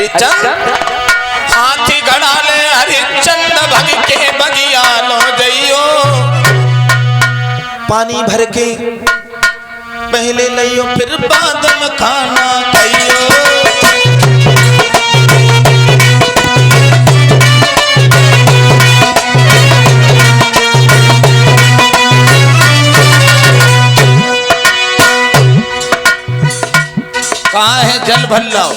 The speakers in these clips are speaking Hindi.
हरिचंद हाथी घड़ा ले हरिचंद भग के बगिया लो जइयो पानी भर के पहले लियो फिर बाद में खाना खाइयो। कहाँ है जल भर लाओ।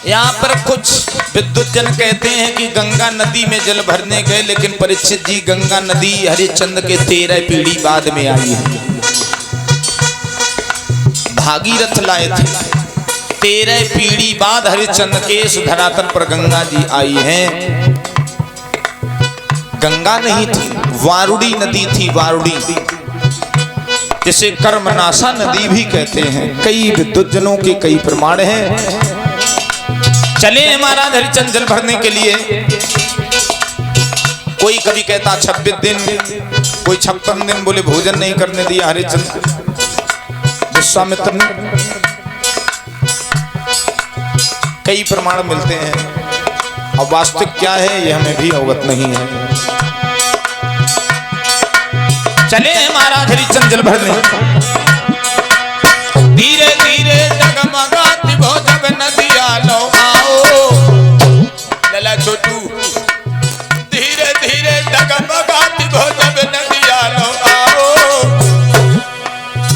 यहाँ पर कुछ विद्युत जन कहते हैं कि गंगा नदी में जल भरने गए, लेकिन परीक्षित जी गंगा नदी हरिश्चंद्र के 13 पीढ़ी बाद में आई है। भागीरथ लाए थे, 13 पीढ़ी बाद हरिश्चंद्र के इस धरातल पर गंगा जी आई हैं। गंगा नहीं थी, वारुड़ी नदी थी, वारुड़ी जिसे कर्मनाशा नदी भी कहते हैं। कई विद्युत जनों के कई प्रमाण हैं। चले महाराज हरिश्चंद्र जल भरने के लिए। कोई कभी कहता 26 दिन, कोई 56 दिन, बोले भोजन नहीं करने दिया हरिश्चंद्र विश्वामित्र ने। कई प्रमाण मिलते हैं, अब वास्तविक क्या है ये हमें भी अवगत नहीं है। चले महाराज हरिश्चंद्र जल भरने। धीरे धीरे जगमगाती भो जब नदिया लो आओ लला छोटू। धीरे धीरे जगमगाती भो जब नदिया लो आओ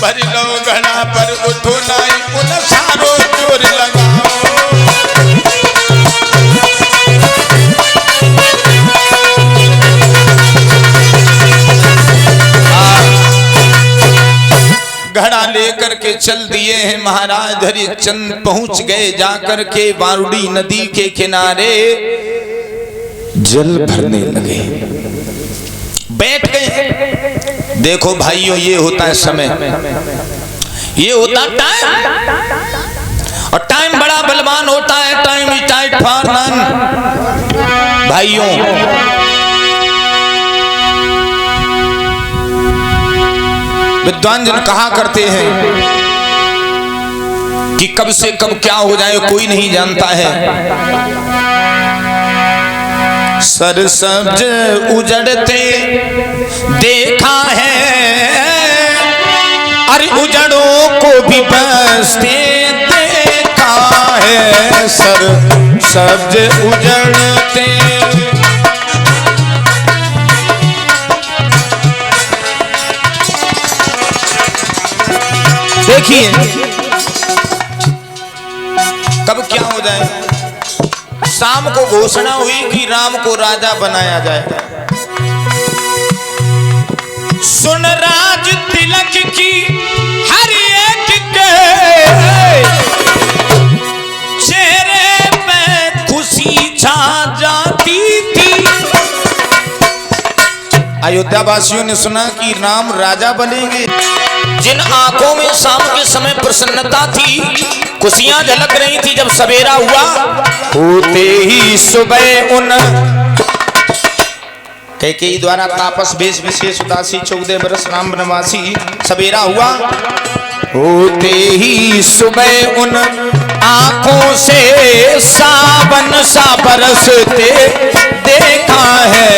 भर लो घड़ा पर उठो नाई उन सारो जोर लगाओ। घड़ा लेकर के चल दिए हैं महाराज हरिश्चंद्र। पहुंच गए जाकर के वारुड़ी नदी के किनारे, जल भरने लगे, बैठ गए। देखो भाइयों, ये होता है समय, ये होता टाइम, और टाइम बड़ा बलवान होता है। Time is tight for none. भाइयों विद्वान जन कहा करते हैं कि कब से कब क्या हो जाए कोई नहीं जानता है। सरसब्ज उजड़ते देखा है, अरे उजड़ों को भी बसते देखा है। सरसब्ज उजड़ते देखिए कब क्या हो जाए। शाम को घोषणा हुई कि राम को राजा बनाया जाए। सुन राज तिलक की हर एक के चेहरे पे खुशी छा जाती थी। अयोध्या वासियों ने सुना कि राम राजा बनेंगे। जिन आंखों में शाम के समय प्रसन्नता थी, खुशियां झलक रही थी, जब सवेरा हुआ होते ही सुबह उन कैकेयी द्वारा तापस वेश विशेष उदासी 14 बरस राम वनवासी। सवेरा हुआ होते ही सुबह उन आंखों से सावन सा बरसते देखा है।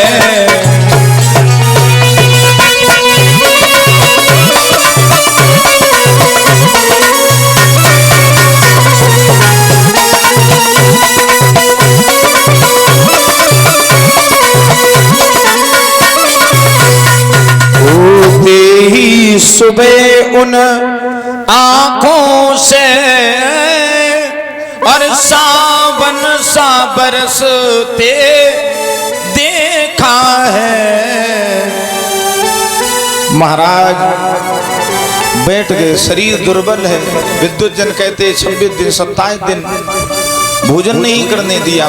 सुबह उन आंखों से और सावन सा बरसते देखा है। महाराज बैठ गए, शरीर दुर्बल है। विद्युत जन कहते 26 दिन 27 दिन भोजन नहीं करने दिया।